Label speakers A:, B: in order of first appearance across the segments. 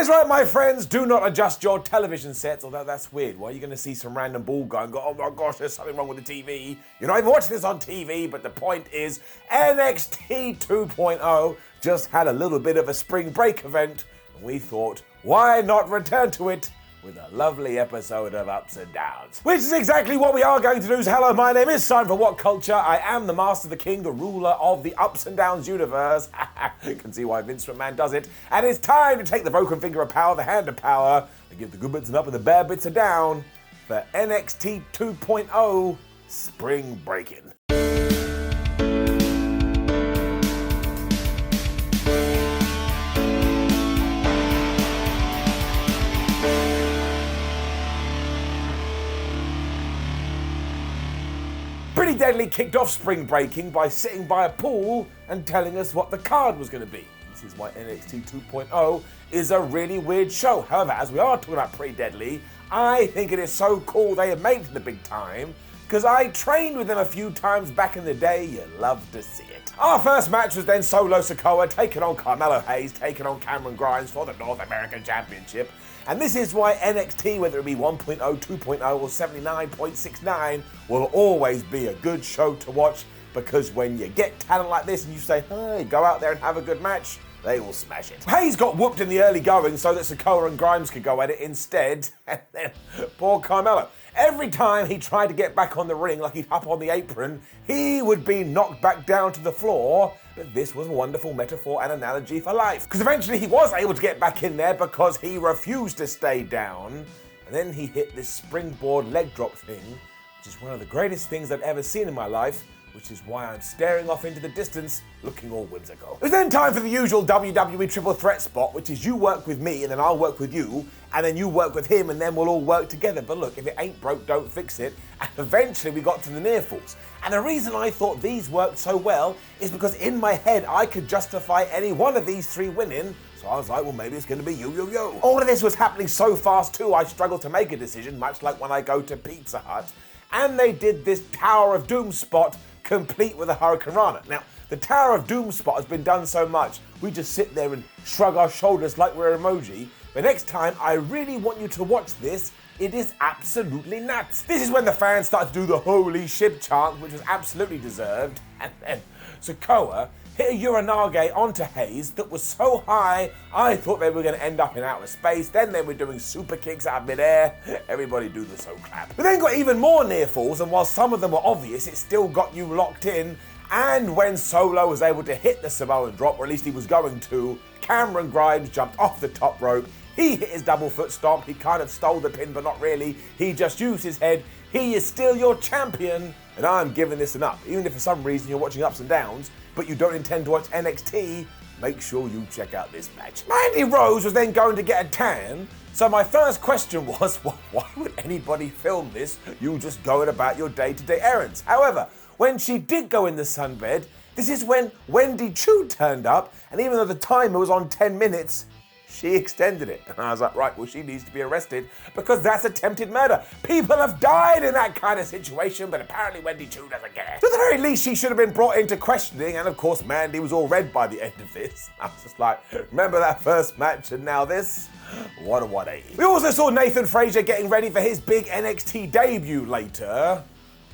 A: That's right, my friends, do not adjust your television sets, although that's weird. Why are you going to see some random ball guy and go, oh my gosh, there's something wrong with the TV? You're not even watching this on TV, but the point is NXT 2.0 just had a little bit of a spring break event, and we thought, why not return to it with a lovely episode of Ups and Downs? Which is exactly what we are going to do. So hello, my name is Simon from WhatCulture. I am the master, the king, the ruler of the Ups and Downs universe. You can see why Vince McMahon does it. And it's time to take the broken finger of power, the hand of power, and give the good bits and up and the bad bits are down for NXT 2.0 Spring Breakin'. Pretty Deadly kicked off Spring Breaking by sitting by a pool and telling us what the card was going to be. This is why NXT 2.0 is a really weird show. However, as we are talking about Pretty Deadly, I think it is so cool they have made it to the big time, because I trained with them a few times back in the day. You love to see it. Our first match was then Solo Sikoa taking on Carmelo Hayes, taking on Cameron Grimes for the North American Championship. And this is why NXT, whether it be 1.0, 2.0 or 79.69, will always be a good show to watch, because when you get talent like this and you say, hey, go out there and have a good match, they will smash it. Hayes got whooped in the early going so that Sikoa and Grimes could go at it instead. And then poor Carmelo. Every time he tried to get back on the ring, like he'd hop on the apron, he would be knocked back down to the floor. But this was a wonderful metaphor and analogy for life, because eventually he was able to get back in there because he refused to stay down. And then he hit this springboard leg drop thing, which is one of the greatest things I've ever seen in my life, which is why I'm staring off into the distance, looking all whimsical. It was then time for the usual WWE triple threat spot, which is you work with me, and then I'll work with you, and then you work with him, and then we'll all work together. But look, if it ain't broke, don't fix it. And eventually we got to the near falls. And the reason I thought these worked so well is because in my head I could justify any one of these three winning. So I was like, well, maybe it's going to be yo-yo-yo. All of this was happening so fast too, I struggled to make a decision, much like when I go to Pizza Hut. And they did this Tower of Doom spot, complete with a Hurricane Rana. Now, the Tower of Doom spot has been done so much, we just sit there and shrug our shoulders like we're an emoji. But next time, I really want you to watch this. It is absolutely nuts. This is when the fans start to do the holy shit chant, which was absolutely deserved. And then Sikoa hit a Uranage onto Hayes that was so high, I thought they were going to end up in outer space. Then they were doing super kicks out of midair. Everybody do the so clap. We then got even more near falls, and while some of them were obvious, it still got you locked in. And when Solo was able to hit the Samoan drop, or at least he was going to, Cameron Grimes jumped off the top rope. He hit his double foot stomp. He kind of stole the pin, but not really. He just used his head. He is still your champion, and I'm giving this an up. Even if for some reason you're watching Ups and Downs, but you don't intend to watch NXT, make sure you check out this match. Mandy Rose was then going to get a tan, so my first question was, why would anybody film this? You just going about your day-to-day errands. However, when she did go in the sunbed, this is when Wendy Chu turned up, and even though the timer was on 10 minutes, she extended it. And I was like, right, well, she needs to be arrested because that's attempted murder. People have died in that kind of situation, but apparently Wendy Chu doesn't care. So at the very least, she should have been brought into questioning, and of course, Mandy was all red by the end of this. I was just like, remember that first match and now this? What a 180. We also saw Nathan Frazier getting ready for his big NXT debut later.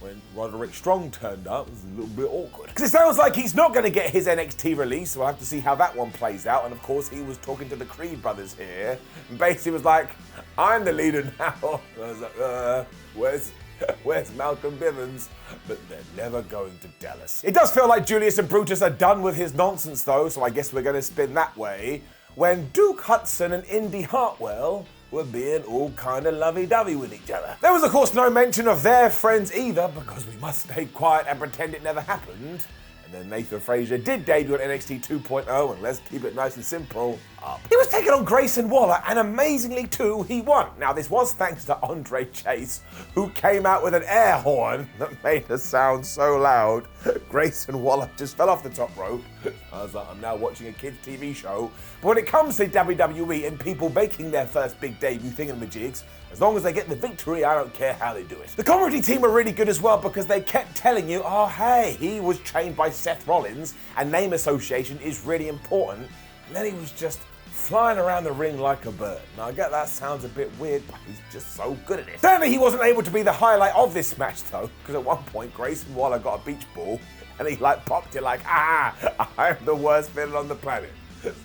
A: When Roderick Strong turned up, it was a little bit awkward. Because it sounds like he's not going to get his NXT release, so we'll have to see how that one plays out. And of course, he was talking to the Creed brothers here, and basically was like, I'm the leader now. And I was like, where's Malcolm Bivens? But they're never going to tell us. It does feel like Julius and Brutus are done with his nonsense though, so I guess we're going to spin that way. When Duke Hudson and Indy Hartwell were being all kind of lovey-dovey with each other. There was of course no mention of their friends either, because we must stay quiet and pretend it never happened. And then Nathan Frazier did debut on NXT 2.0, and let's keep it nice and simple, up. He was taking on Grayson Waller, and amazingly too, he won. Now this was thanks to Andre Chase, who came out with an air horn that made us sound so loud. Grayson Waller just fell off the top rope. I was like, I'm now watching a kids' TV show. But when it comes to WWE and people making their first big debut thingamajigs, as long as they get the victory, I don't care how they do it. The commentary team were really good as well, because they kept telling you, oh hey, he was trained by Seth Rollins, and name association is really important. And then he was just flying around the ring like a bird. Now I get that sounds a bit weird, but he's just so good at it. Certainly he wasn't able to be the highlight of this match though, because at one point Grayson Waller got a beach ball and he popped it like, I'm the worst villain on the planet.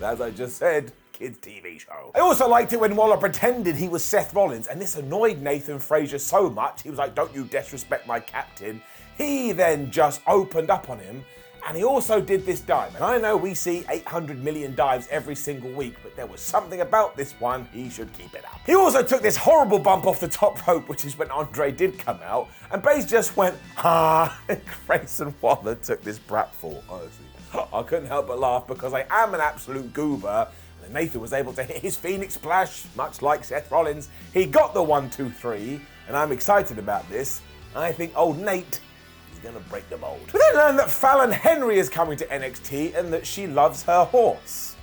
A: As I just said, kids' TV show. I also liked it when Waller pretended he was Seth Rollins, and this annoyed Nathan Frazier so much, he was like, don't you disrespect my captain. He then just opened up on him, and he also did this dive. And I know we see 800 million dives every single week, but there was something about this one, he should keep it up. He also took this horrible bump off the top rope, which is when Andre did come out, and Baze just went, and Grayson Waller took this pratfall, honestly. I couldn't help but laugh because I am an absolute goober. And Nathan was able to hit his Phoenix Splash, much like Seth Rollins. He got the 1, 2, 3, and I'm excited about this. I think old Nate is gonna break the mold. We then learned that Fallon Henry is coming to NXT and that she loves her horse.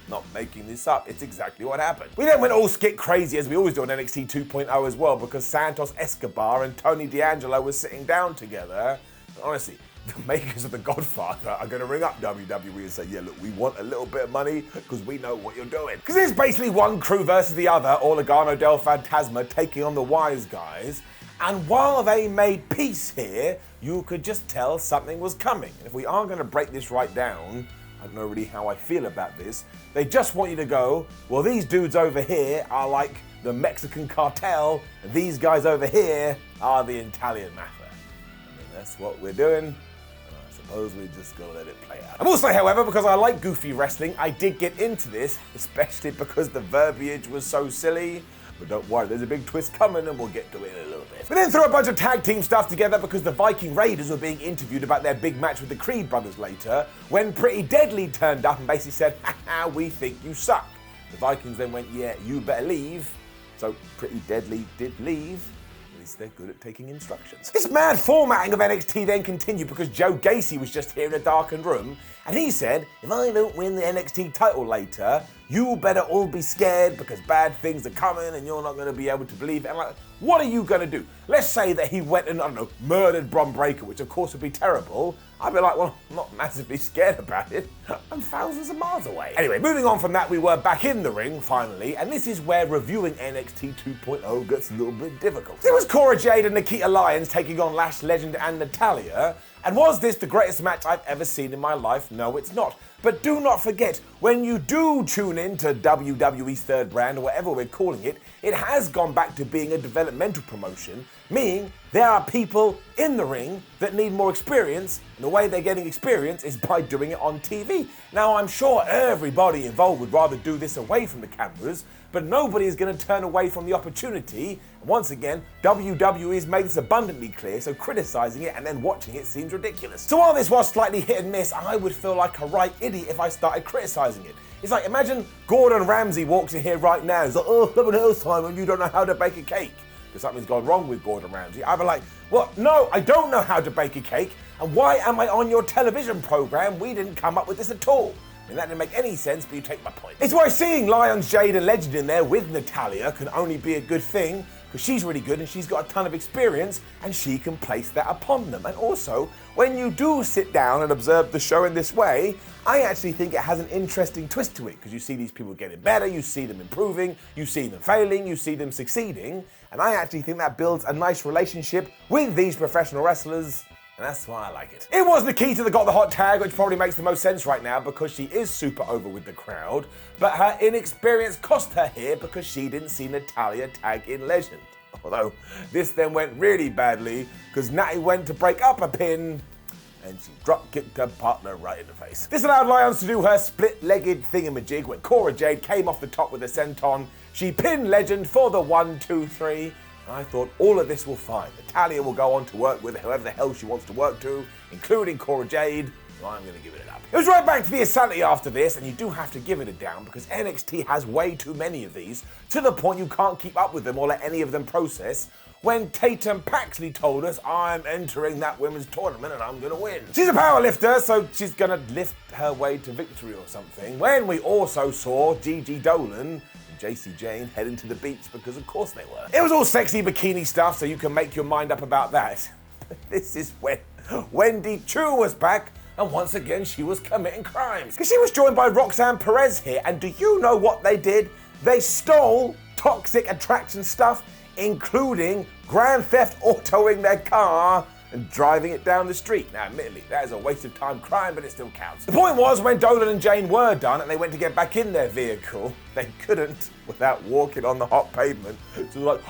A: Not making this up, it's exactly what happened. We then went all skit crazy as we always do on NXT 2.0 as well, because Santos Escobar and Tony D'Angelo were sitting down together. And honestly, the makers of The Godfather are going to ring up WWE and say, yeah, look, we want a little bit of money because we know what you're doing. Because it's basically one crew versus the other, Orlogano del Fantasma taking on the Wise Guys. And while they made peace here, you could just tell something was coming. And if we are going to break this right down, I don't know really how I feel about this, they just want you to go, well, these dudes over here are like the Mexican cartel, and these guys over here are the Italian mafia. And that's what we're doing. I suppose we just gotta let it play out. And also, however, because I like goofy wrestling, I did get into this, especially because the verbiage was so silly. But don't worry, there's a big twist coming and we'll get to it in a little bit. We then threw a bunch of tag team stuff together because the Viking Raiders were being interviewed about their big match with the Creed brothers later, when Pretty Deadly turned up and basically said, haha, we think you suck. The Vikings then went, yeah, you better leave. So Pretty Deadly did leave. At least they're good at taking instructions. This mad formatting of NXT then continued because Joe Gacy was just here in a darkened room, and he said, if I don't win the NXT title later, you better all be scared because bad things are coming and you're not going to be able to believe it. And like, what are you going to do? Let's say that he went and, I don't know, murdered Bron Breakker, which of course would be terrible. I'd be like, well, I'm not massively scared about it. I'm thousands of miles away. Anyway, moving on from that, we were back in the ring, finally, and this is where reviewing NXT 2.0 gets a little bit difficult. It was Cora Jade and Nikita Lyons taking on Lash Legend and Natalya, and was this the greatest match I've ever seen in my life? No, it's not. But do not forget, when you do tune in to WWE's third brand, or whatever we're calling it, it has gone back to being a developmental promotion, meaning there are people in the ring that need more experience, and the way they're getting experience is by doing it on TV. Now, I'm sure everybody involved would rather do this away from the cameras, but nobody is going to turn away from the opportunity. And once again, WWE has made this abundantly clear, so criticizing it and then watching it seems ridiculous. So while this was slightly hit and miss, I would feel like a right idiot if I started criticizing it. It's like, imagine Gordon Ramsay walks in here right now, he's like, oh, someone else, Simon, you don't know how to bake a cake. Because something's gone wrong with Gordon Ramsay. I'd be like, well, no, I don't know how to bake a cake, and why am I on your television program? We didn't come up with this at all. I mean, that didn't make any sense, but you take my point. It's why seeing Lyons, Jade and Legend in there with Natalya can only be a good thing, because she's really good and she's got a ton of experience and she can place that upon them. And also, when you do sit down and observe the show in this way, I actually think it has an interesting twist to it, because you see these people getting better, you see them improving, you see them failing, you see them succeeding, and I actually think that builds a nice relationship with these professional wrestlers. And that's why I like it. It was Nikita that got the hot tag, which probably makes the most sense right now because she is super over with the crowd, but her inexperience cost her here because she didn't see Natalya tag in Legend. Although, this then went really badly because Natty went to break up a pin and she drop-kicked her partner right in the face. This allowed Lyons to do her split-legged thingamajig when Cora Jade came off the top with a senton. She pinned Legend for the 1, 2, 3. I thought all of this will fine. Natalya will go on to work with whoever the hell she wants to work to, including Cora Jade. Well, I'm going to give it up. It was right back to the insanity after this, and you do have to give it a down because NXT has way too many of these, to the point you can't keep up with them or let any of them process. When Tatum Paxley told us, I'm entering that women's tournament and I'm going to win. She's a power lifter, so she's going to lift her way to victory or something. When we also saw Gigi Dolan JC Jane heading to the beach, because of course they were. It was all sexy bikini stuff, so you can make your mind up about that. But this is when Wendy Chu was back, and once again she was committing crimes. Because she was joined by Roxanne Perez here, and do you know what they did? They stole toxic attraction stuff, including Grand Theft Autoing their car and driving it down the street. Now, admittedly, that is a waste of time crime, but it still counts. The point was, when Dolan and Jane were done and they went to get back in their vehicle, they couldn't without walking on the hot pavement. So like,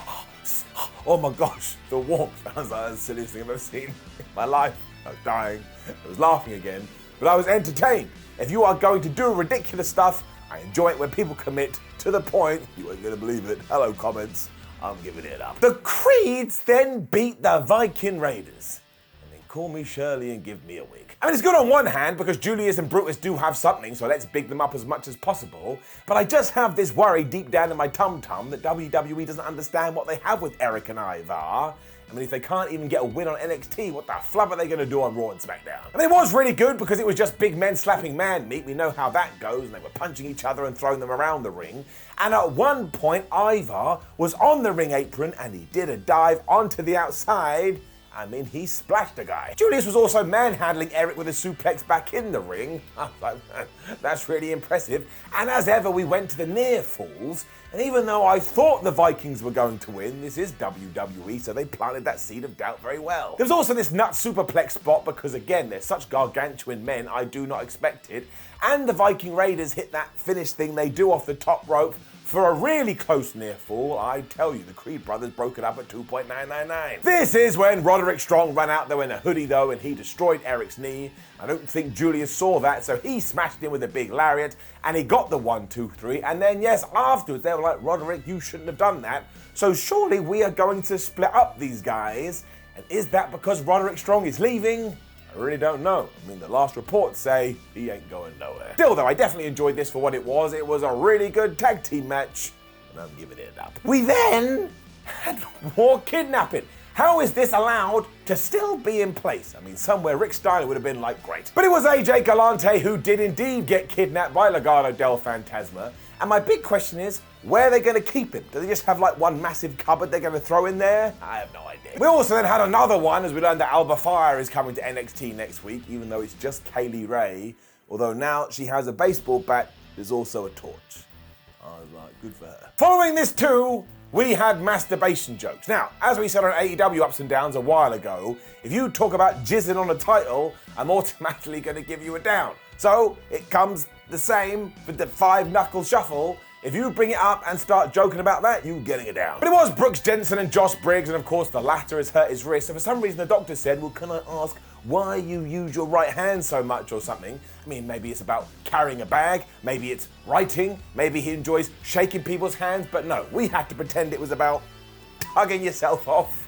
A: oh my gosh, the warmth. I was like, that's the silliest thing I've ever seen in my life. I was dying. I was laughing again, but I was entertained. If you are going to do ridiculous stuff, I enjoy it when people commit to the point. You ain't gonna believe it. Hello, comments. I'm giving it up. The Creeds then beat the Viking Raiders. And then call me Shirley and give me a wig. I mean, it's good on one hand because Julius and Brutus do have something, so let's big them up as much as possible. But I just have this worry deep down in my tum-tum that WWE doesn't understand what they have with Eric and Ivar. I mean, if they can't even get a win on NXT, what the flub are they going to do on Raw and SmackDown? I mean, it was really good because it was just big men slapping man meat. We know how that goes, and they were punching each other and throwing them around the ring. And at one point, Ivar was on the ring apron and he did a dive onto the outside. I mean, he splashed a guy. Julius was also manhandling Eric with a suplex back in the ring. I was like, man, that's really impressive. And as ever, we went to the near falls. And even though I thought the Vikings were going to win, this is WWE, so they planted that seed of doubt very well. There's also this nut superplex spot because, again, they're such gargantuan men, I do not expect it. And the Viking Raiders hit that finish thing they do off the top rope for a really close near fall. I tell you, the Creed brothers broke it up at 2.999. This is when Roderick Strong ran out there in a hoodie though, and he destroyed Eric's knee. I don't think Julius saw that, so he smashed him with a big lariat, and he got the 1, 2, 3. And then, yes, afterwards, they were like, Roderick, you shouldn't have done that. So surely we are going to split up these guys. And is that because Roderick Strong is leaving? I really don't know. I mean, the last reports say he ain't going nowhere. Still, though, I definitely enjoyed this for what it was. It was a really good tag team match, and I'm giving it up. We then had more kidnapping. How is this allowed to still be in place? I mean, somewhere Rick Steiner would have been like, great. But it was AJ Galante who did indeed get kidnapped by Legado del Fantasma. And my big question is, where are they going to keep him? Do they just have like one massive cupboard they're going to throw in there? I have no idea. We also then had another one as we learned that Alba Fire is coming to NXT next week, even though it's just Kaylee Ray. Although now she has a baseball bat, there's also a torch. I was like, good for her. Following this too, we had masturbation jokes. Now, as we said on AEW Ups and Downs a while ago, if you talk about jizzing on a title, I'm automatically going to give you a down. So it comes the same for the 5-knuckle shuffle. If you bring it up and start joking about that, you're getting it down. But it was Brooks Jensen and Josh Briggs, and of course the latter has hurt his wrist. So for some reason the doctor said, well, can I ask why you use your right hand so much or something? I mean, maybe it's about carrying a bag, maybe it's writing, maybe he enjoys shaking people's hands, but no, we had to pretend it was about tugging yourself off.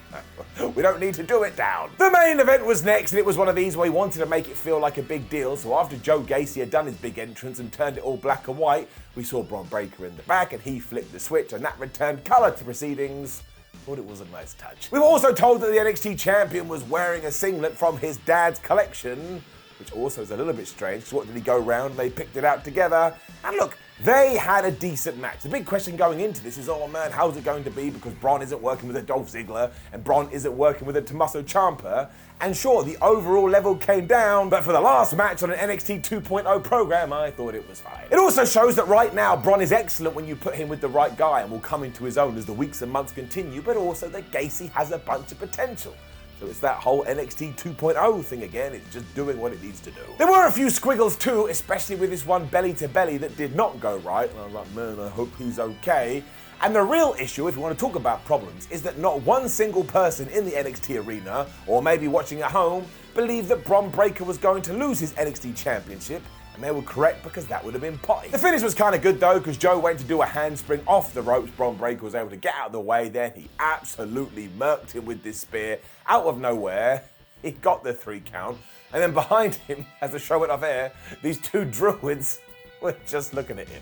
A: We don't need to do it down. The main event was next, and it was one of these where he wanted to make it feel like a big deal. So after Joe Gacy had done his big entrance and turned it all black and white, we saw Bron Breakker in the back, and he flipped the switch, and that returned colour to proceedings. Thought it was a nice touch. We were also told that the NXT champion was wearing a singlet from his dad's collection, which also is a little bit strange, because what did he go round? They picked it out together. And look, they had a decent match. The big question going into this is, oh man, how's it going to be? Because Braun isn't working with a Dolph Ziggler, and Braun isn't working with a Tommaso Ciampa. And sure, the overall level came down, but for the last match on an NXT 2.0 program, I thought it was fine. It also shows that right now, Braun is excellent when you put him with the right guy and will come into his own as the weeks and months continue, but also that Gacy has a bunch of potential. So it's that whole NXT 2.0 thing again, it's just doing what it needs to do. There were a few squiggles too, especially with this one belly to belly that did not go right, and I was like, man, I hope he's okay. And the real issue, if you want to talk about problems, is that not one single person in the NXT arena, or maybe watching at home, believed that Bron Breakker was going to lose his NXT championship, and they were correct because that would have been potty. The finish was kind of good though, because Joe went to do a handspring off the ropes. Bron Breakker was able to get out of the way. Then he absolutely murked him with this spear out of nowhere. He got the 3 count. And then behind him, as the show went off air, these 2 druids were just looking at him.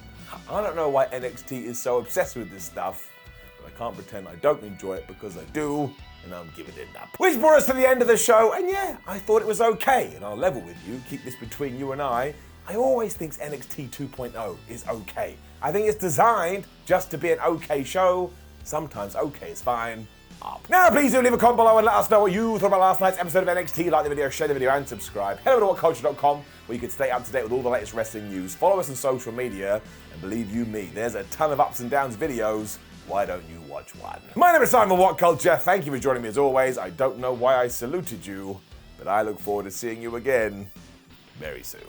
A: I don't know why NXT is so obsessed with this stuff, but I can't pretend I don't enjoy it because I do, and I'm giving it up. Which brought us to the end of the show, and yeah, I thought it was okay, and I'll level with you, keep this between you and I always think NXT 2.0 is okay. I think it's designed just to be an okay show. Sometimes okay is fine, up. Now, please do leave a comment below and let us know what you thought about last night's episode of NXT. Like the video, share the video, and subscribe. Head over to WhatCulture.com where you can stay up to date with all the latest wrestling news. Follow us on social media, and believe you me, there's a ton of ups and downs videos. Why don't you watch one? My name is Simon WhatCulture. Thank you for joining me as always. I don't know why I saluted you, but I look forward to seeing you again very soon.